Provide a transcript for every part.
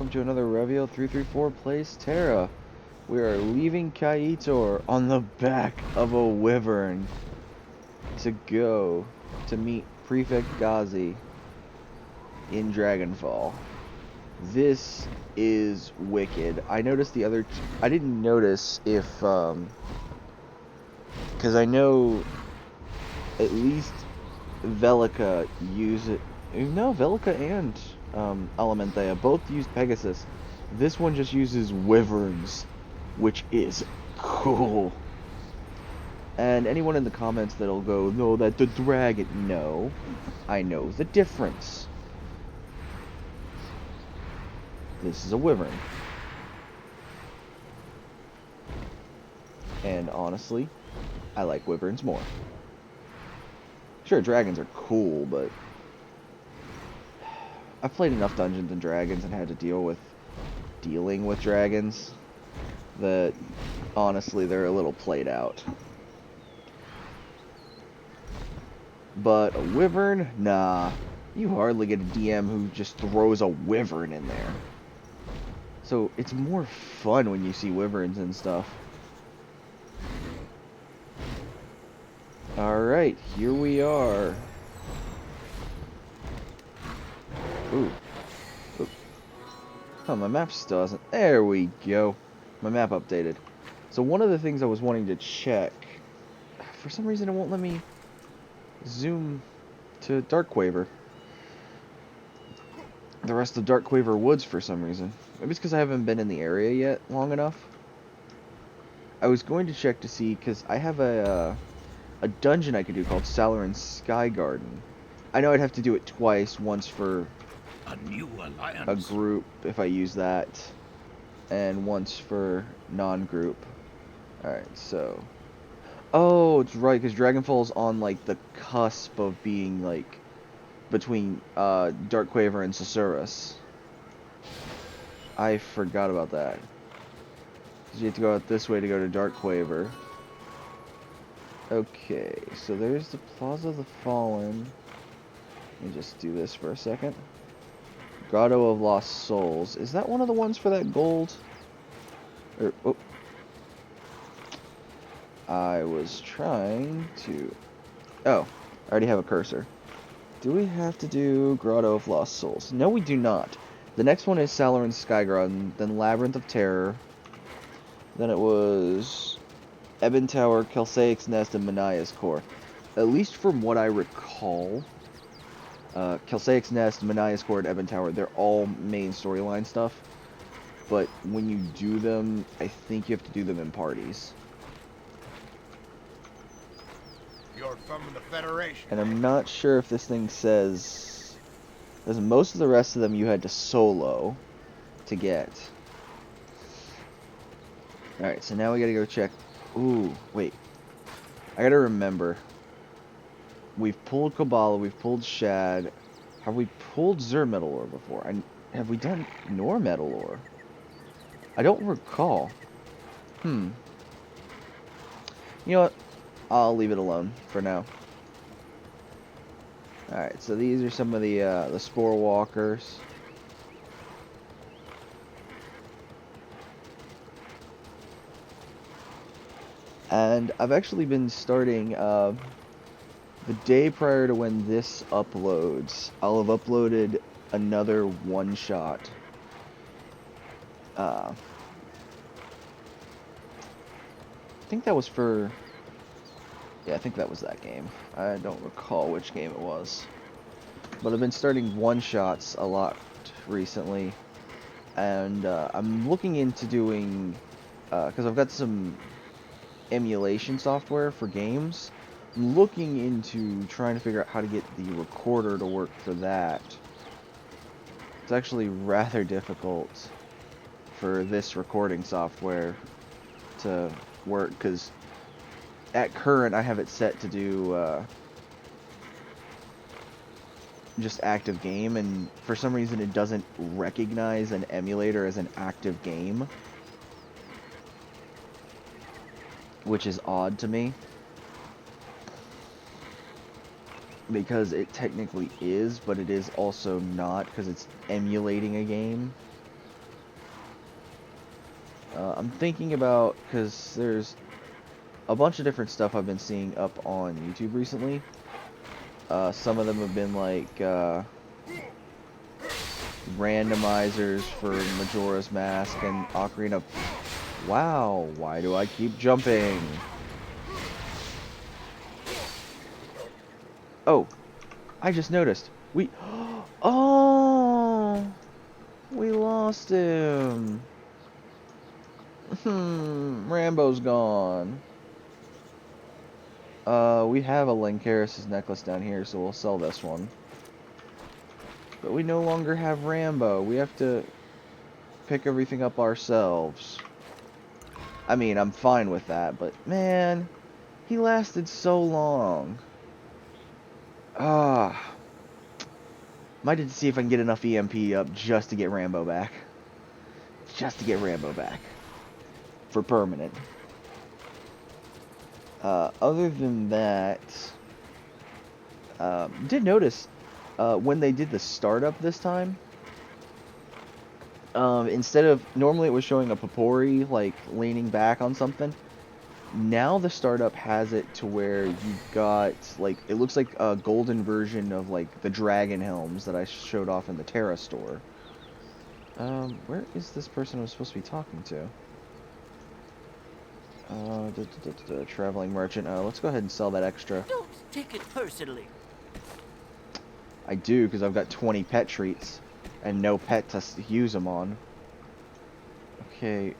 welcome to another Revio 334 Plays Tera. We are leaving Kaiator on the back of a wyvern to go to meet Prefect Gazi in Dragonfall. This is wicked. I noticed I didn't notice if, because I know at least Velika use it. No, Velika and Elementhea both use Pegasus. This one just uses wyverns, which is cool. And anyone in the comments that'll go, no, that's the dragon. No, I know the difference. This is a wyvern. And honestly, I like wyverns more. Sure, dragons are cool, but I've played enough Dungeons and Dragons and had to dealing with dragons that honestly they're a little played out. But a wyvern? Nah. You hardly get a DM who just throws a wyvern in there. So it's more fun when you see wyverns and stuff. Alright, here we are. Ooh. Ooh. Oh, my map still hasn't. There we go. My map updated. So one of the things I was wanting to check, for some reason it won't let me zoom to Darkwaver. The rest of Darkwaver Woods for some reason. Maybe it's because I haven't been in the area yet long enough. I was going to check to see, because I have a dungeon I could do called Salarin's Sky Garden. I know I'd have to do it twice, once for a new alliance. A group, if I use that, and once for non-group. Alright, so... Oh, it's right, because Dragonfall's on, like, the cusp of being, like, between, Darkwaver and Susurrus. I forgot about that. You have to go out this way to go to Darkwaver. Okay, so there's the Plaza of the Fallen. Let me just do this for a second. Grotto of Lost Souls. Is that one of the ones for that gold? Or, oh. I was trying to... Oh, I already have a cursor. Do we have to do Grotto of Lost Souls? No, we do not. The next one is Salarin's Sky Garden, then Labyrinth of Terror. Then it was Ebon Tower, Kelsaic's Nest, and Manaya's Core. At least from what I recall, Kelsaic's Nest, Manaya's Core, and Ebon Tower, they're all main storyline stuff. But when you do them, I think you have to do them in parties. You're from the Federation. And I'm not sure if this thing says... Because most of the rest of them you had to solo to get. Alright, so now we gotta go check... Ooh, wait. I gotta remember. We've pulled Kabbalah, we've pulled Shad. Have we pulled Zur Metal Ore before? Have we done Nor Metal Ore? I don't recall. You know what? I'll leave it alone for now. Alright, so these are some of the Spore Walkers. And I've actually been starting, the day prior to when this uploads, I'll have uploaded another one-shot. I think that was for... Yeah, I think that was that game. I don't recall which game it was. But I've been starting one-shots a lot recently. And I'm looking into doing... because I've got some emulation software for games. I'm looking into trying to figure out how to get the recorder to work for that. It's actually rather difficult for this recording software to work, because at current I have it set to do just active game, and for some reason it doesn't recognize an emulator as an active game, which is odd to me, because it technically is, but it is also not, because it's emulating a game. I'm thinking about, because there's a bunch of different stuff I've been seeing up on YouTube recently. Some of them have been like randomizers for Majora's Mask and Ocarina. Wow, why do I keep jumping? Oh, I just noticed. Oh, we lost him. Rambo's gone. We have a Lancaris' necklace down here, so we'll sell this one. But we no longer have Rambo. We have to pick everything up ourselves. I mean, I'm fine with that, but man, he lasted so long. Ah. Might have to see if I can get enough EMP up just to get Rambo back. Just to get Rambo back. For permanent. Other than that, did notice when they did the startup this time, instead of, normally it was showing a Papori like leaning back on something. Now the startup has it to where you got like, it looks like a golden version of like the dragon helms that I showed off in the Tera store. Where is this person I was supposed to be talking to? Traveling merchant. Let's go ahead and sell that extra. Don't take it personally. I do, because I've got 20 pet treats and no pet to use them on. Okay.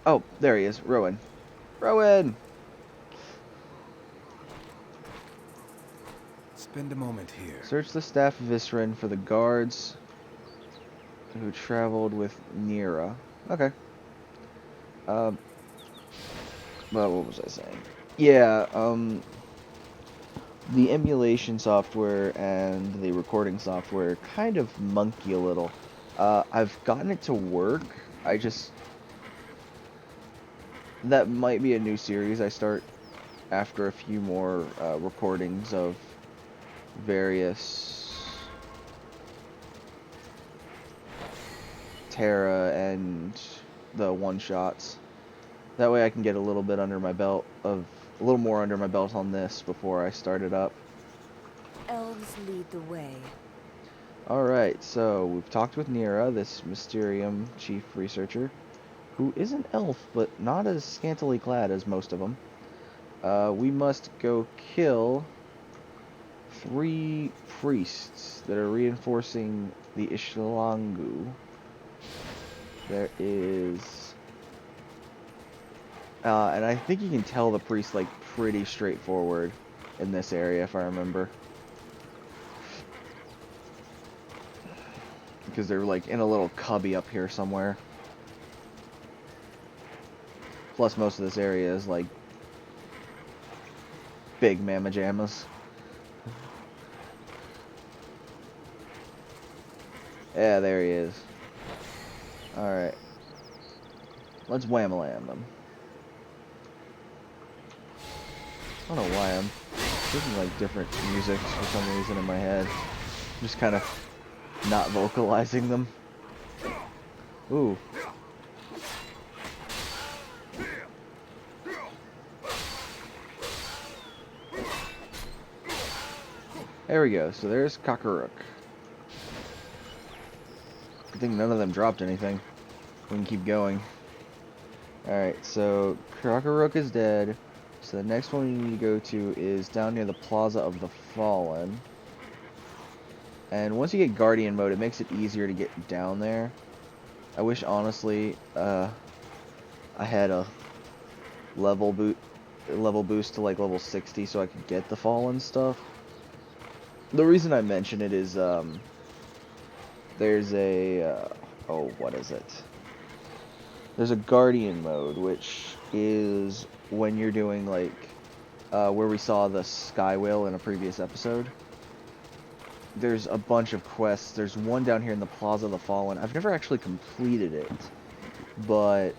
Oh, there he is. Rowan. Rowan! Spend a moment here. Search the staff of Isrin for the guards who traveled with Nira. Okay. Well, what was I saying? Yeah, the emulation software and the recording software kind of monkey a little. I've gotten it to work. That might be a new series I start after a few more recordings of various Tera and the one-shots. That way I can get a little bit under my belt a little more under my belt on this before I start it up. Elves lead the way. Alright, so we've talked with Nira, this Mysterium chief researcher, who is an elf, but not as scantily clad as most of them. We must go kill 3 priests that are reinforcing the Ishlangu. There is... and I think you can tell the priest, like, pretty straightforward in this area, if I remember. Because they're, like, in a little cubby up here somewhere. Plus, most of this area is, like, big mamma jammas. Yeah, there he is. Alright. Let's wham-a-lam them. I don't know why I'm thinking like different music for some reason in my head. Just kind of not vocalizing them. Ooh. There we go. So there's Kakaruk. I think none of them dropped anything. We can keep going. Alright, so Kakaruk is dead. So the next one we need to go to is down near the Plaza of the Fallen. And once you get Guardian mode, it makes it easier to get down there. I wish, honestly, I had a level boost to like level 60 so I could get the Fallen stuff. The reason I mention it is, there's a, oh, what is it? There's a Guardian mode, which is when you're doing, like, where we saw the Sky Whale in a previous episode. There's a bunch of quests. There's one down here in the Plaza of the Fallen. I've never actually completed it, but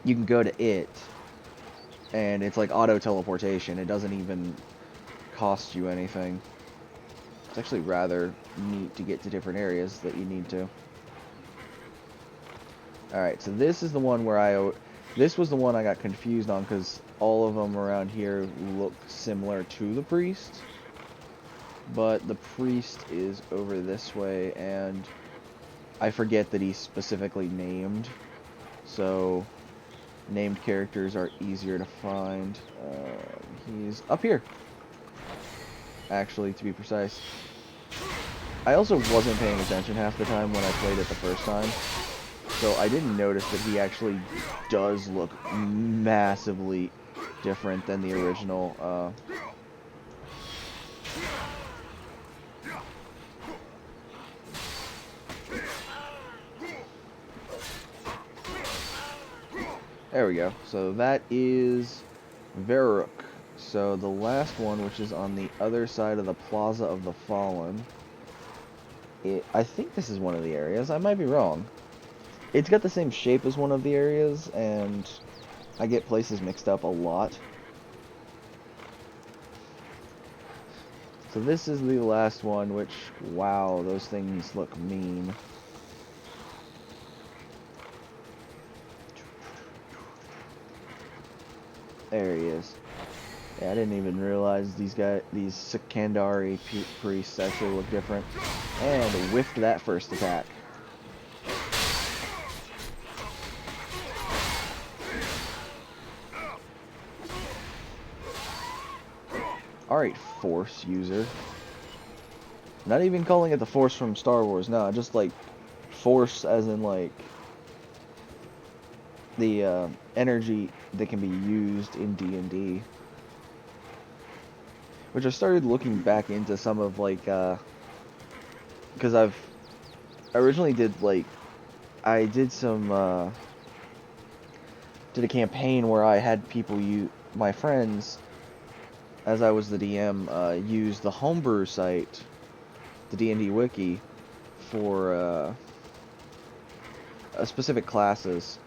you can go to it, and it's like auto-teleportation. It doesn't even cost you anything. It's actually rather neat to get to different areas that you need to. Alright, so this is the one where this was the one I got confused on because all of them around here look similar to the priest. But the priest is over this way, and I forget that he's specifically named. So, named characters are easier to find. He's up here, actually, to be precise. I also wasn't paying attention half the time when I played it the first time. So I didn't notice that he actually does look massively different than the original. There we go. So that is Varrock. So the last one, which is on the other side of the Plaza of the Fallen. I think this is one of the areas. I might be wrong. It's got the same shape as one of the areas, and I get places mixed up a lot. So this is the last one, which, wow, those things look mean. There he is. Yeah, I didn't even realize these Sikandari priests actually look different. And whiffed that first attack. Alright, Force user. Not even calling it the Force from Star Wars, no, just like Force as in like the energy that can be used in D&D. Which I started looking back into some of like, because I originally did like, I did some, did a campaign where I had people my friends, as I was the DM, use the homebrew site, the D&D wiki, for specific classes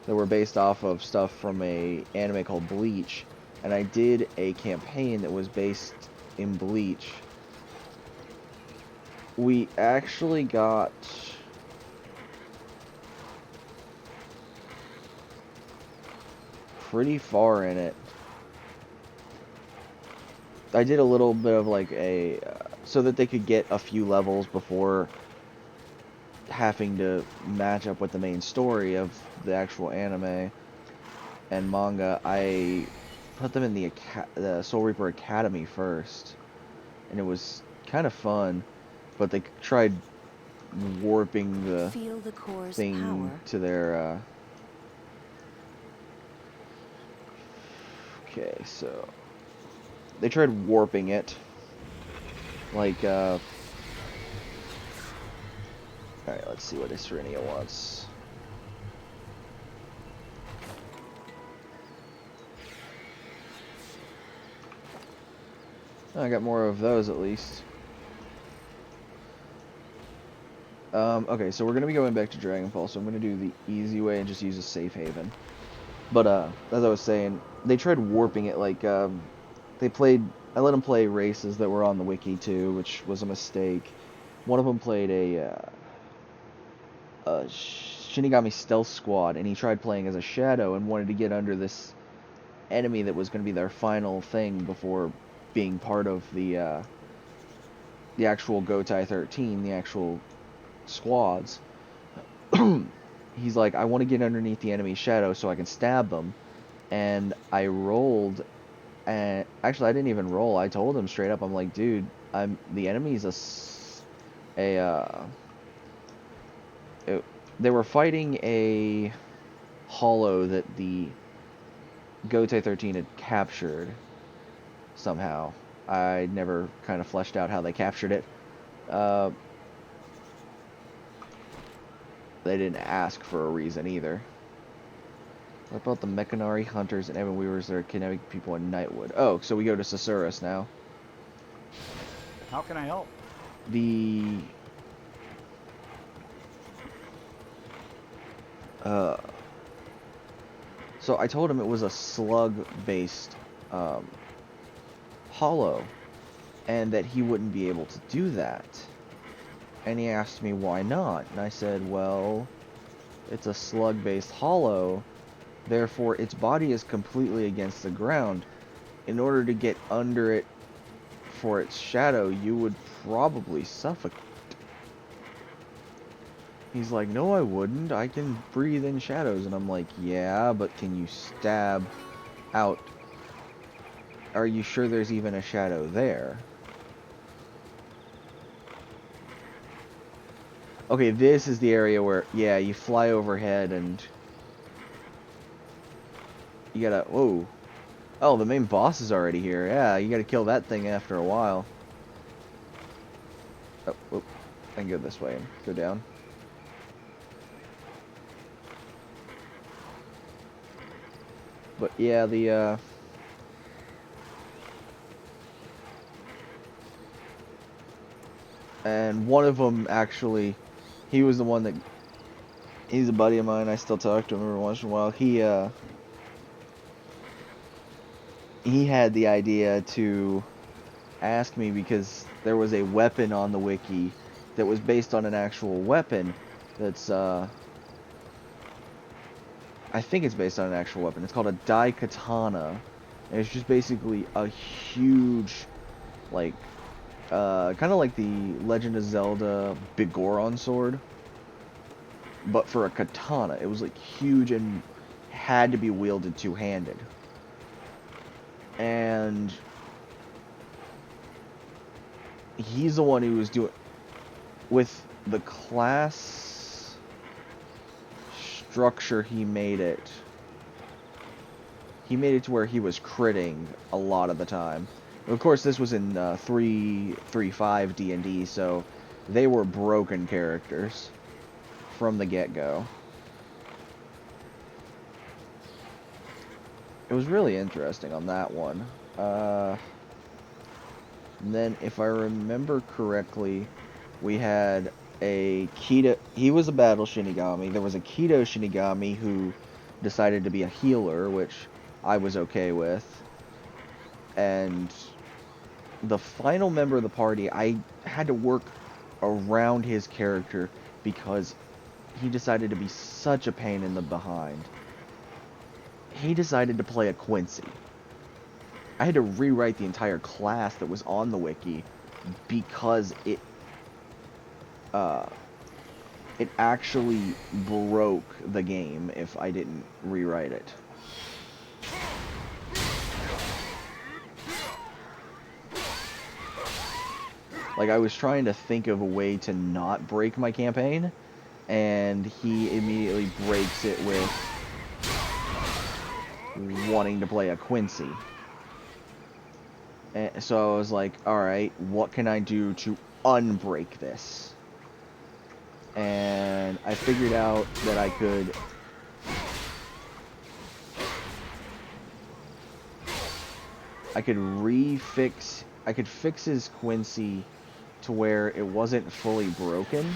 that were based off of stuff from a anime called Bleach, and I did a campaign that was based in Bleach. We actually got pretty far in it. I did a little bit of like so that they could get a few levels before having to match up with the main story of the actual anime and manga. I put them in the Soul Reaper Academy first, and it was kind of fun, but they tried warping the thing power. to their okay, so they tried warping it like alright, let's see what Isrenia wants. I got more of those at least. Okay, so we're going to be going back to Dragonfall, so I'm going to do the easy way and just use a safe haven. But, as I was saying, they tried warping it, like, I let them play races that were on the wiki too, which was a mistake. One of them played a Shinigami Stealth Squad, and he tried playing as a Shadow and wanted to get under this enemy that was going to be their final thing before being part of the actual Gotai 13, the actual squads. He's like, I want to get underneath the enemy's shadow so I can stab them. And I rolled, and actually I didn't even roll. I told him straight up, I'm like, dude, the enemy's they were fighting a hollow that the Gotai 13 had captured somehow. I never kind of fleshed out how they captured it. They didn't ask for a reason either. What about the Mechanari Hunters and Evan Weavers that are kidnapping people in Nightwood? Oh, so we go to Susurrus now. How can I help? So I told him it was a slug-based hollow. and that he wouldn't be able to do that. And he asked me why not, and I said, well, it's a slug-based hollow, therefore its body is completely against the ground. In order to get under it for its shadow, you would probably suffocate. He's like, no, I wouldn't. I can breathe in shadows. And I'm like, yeah, but can you stab out? Are you sure there's even a shadow there? Okay, this is the area where, yeah, you fly overhead and you gotta, whoa. Oh, the main boss is already here. Yeah, you gotta kill that thing after a while. Oh, whoop. I can go this way and go down. But yeah, and one of them actually, he was the one that, he's a buddy of mine, I still talk to him every once in a while. He had the idea to ask me because there was a weapon on the wiki that was based on an actual weapon that's, I think it's based on an actual weapon. It's called a Dai Katana. And it's just basically a huge, like, kind of like the Legend of Zelda Bigoron sword, but for a katana. It was like huge and had to be wielded two-handed. And he's the one who was doing, with the class structure he made it to where he was critting a lot of the time. Of course, this was in 3.5 D&D, so they were broken characters from the get-go. It was really interesting on that one. And then, if I remember correctly, we had a Keto. He was a battle Shinigami. There was a Keto Shinigami who decided to be a healer, which I was okay with. And the final member of the party, I had to work around his character because he decided to be such a pain in the behind. He decided to play a Quincy. I had to rewrite the entire class that was on the wiki because it actually broke the game if I didn't rewrite it. Like, I was trying to think of a way to not break my campaign, and he immediately breaks it with wanting to play a Quincy. And so I was like, alright, what can I do to unbreak this? And I figured out that I could fix his Quincy to where it wasn't fully broken,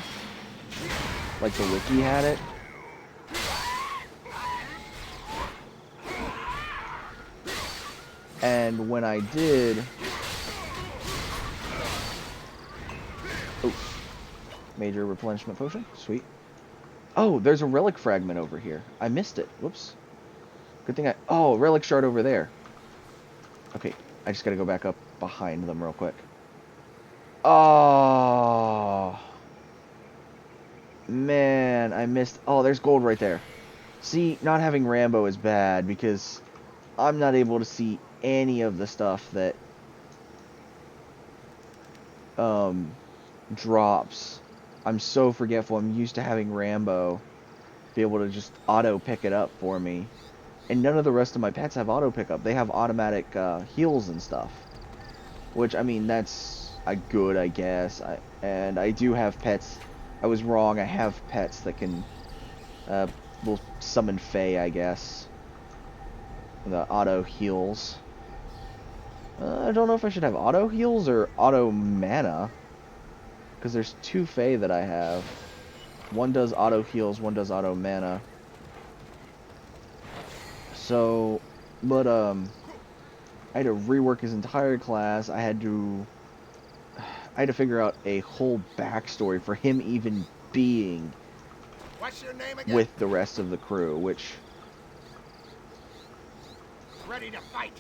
like the wiki had it. And when I did, oh, major replenishment potion, sweet. Oh, there's a relic fragment over here. I missed it. Whoops. Good thing oh, relic shard over there. Okay, I just gotta go back up behind them real quick. Oh, man, I missed. Oh, there's gold right there. See, not having Rambo is bad because I'm not able to see any of the stuff that drops. I'm so forgetful. I'm used to having Rambo be able to just auto pick it up for me. And none of the rest of my pets have auto pickup. They have automatic heals and stuff. Which, I mean, that's good, I guess. And I do have pets. I was wrong. I have pets that can will summon Fae, I guess. The auto heals. I don't know if I should have auto heals or auto mana. Because there's two Fae that I have. One does auto heals, one does auto mana. So, but I had to rework his entire class. I had to I had to figure out a whole backstory for him even being What's your name again? with the rest of the crew, which... Ready to fight.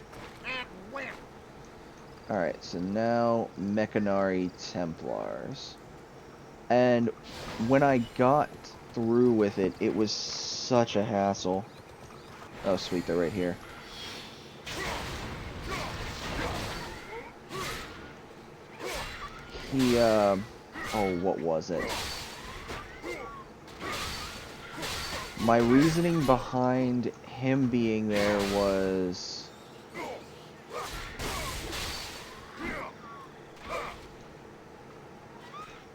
And win. Alright, so now Mechanari Templars. And when I got through with it, it was such a hassle. Oh, sweet, they're right here. Oh, what was it? My reasoning behind him being there was...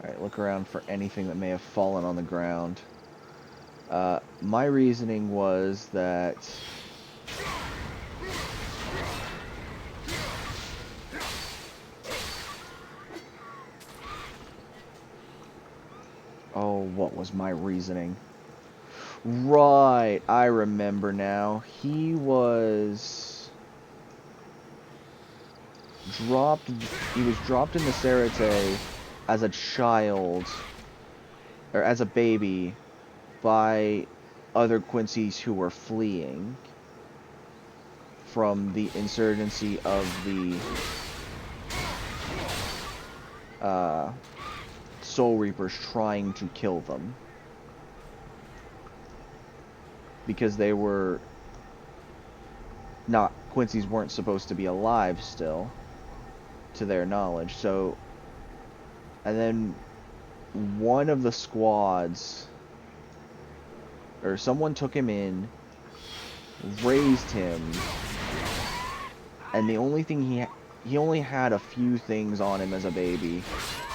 Alright, look around for anything that may have fallen on the ground. My reasoning was that... Oh, what was my reasoning? Right, I remember now. He was dropped in the Serete as a child, or as a baby, by other Quincy's who were fleeing from the insurgency of the Soul Reapers trying to kill them. Because they were not... Quincy's weren't supposed to be alive still, to their knowledge. So, and then one of the squads, or someone took him in, raised him, and the only thing he only had a few things on him as a baby.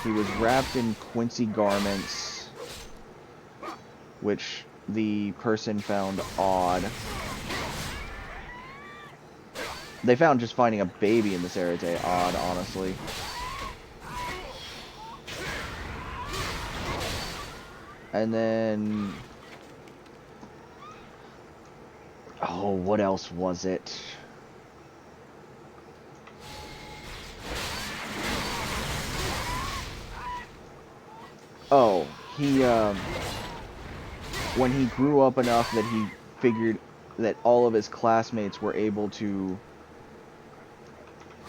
He was wrapped in Quincy garments, which the person found odd. They found just finding a baby in the Serete odd, honestly. And then... Oh, what else was it? Oh, when he grew up enough that he figured that all of his classmates were able to...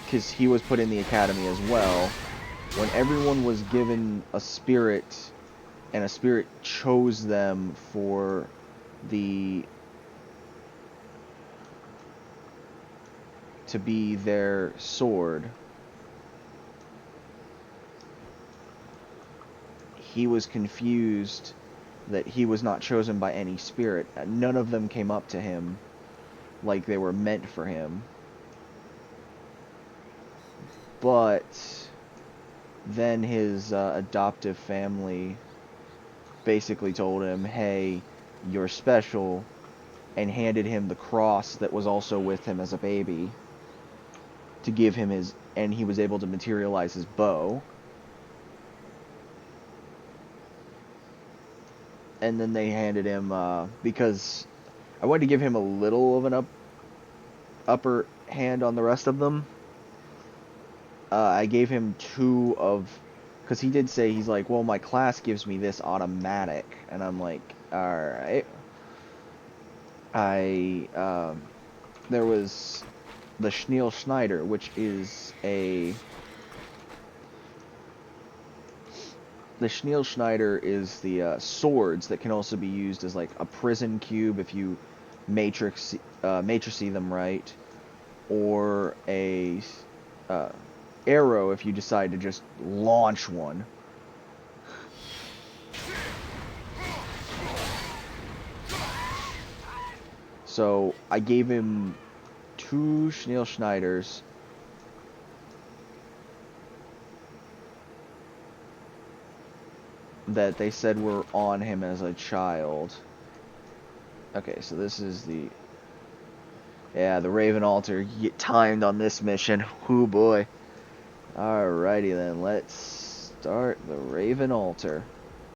Because he was put in the academy as well. When everyone was given a spirit, and a spirit chose them for the... to be their sword, he was confused that he was not chosen by any spirit. None of them came up to him like they were meant for him. But then his adoptive family basically told him, hey, you're special, and handed him the cross that was also with him as a baby to give him his... and he was able to materialize his bow. And then they handed him, because I wanted to give him a little of an upper hand on the rest of them. I gave him 2 of... Because he did say, he's like, well, my class gives me this automatic. And I'm like, alright. There was the Schneel Schneider, which is a... The Schneel Schneider is the swords that can also be used as like a prison cube if you matrixy them right, or a arrow if you decide to just launch one. So I gave him 2 Schneel Schneiders. That they said were on him as a child. Okay, so this is the... Yeah, the Raven Altar. You get timed on this mission. Hoo boy. Alrighty then, let's start the Raven Altar.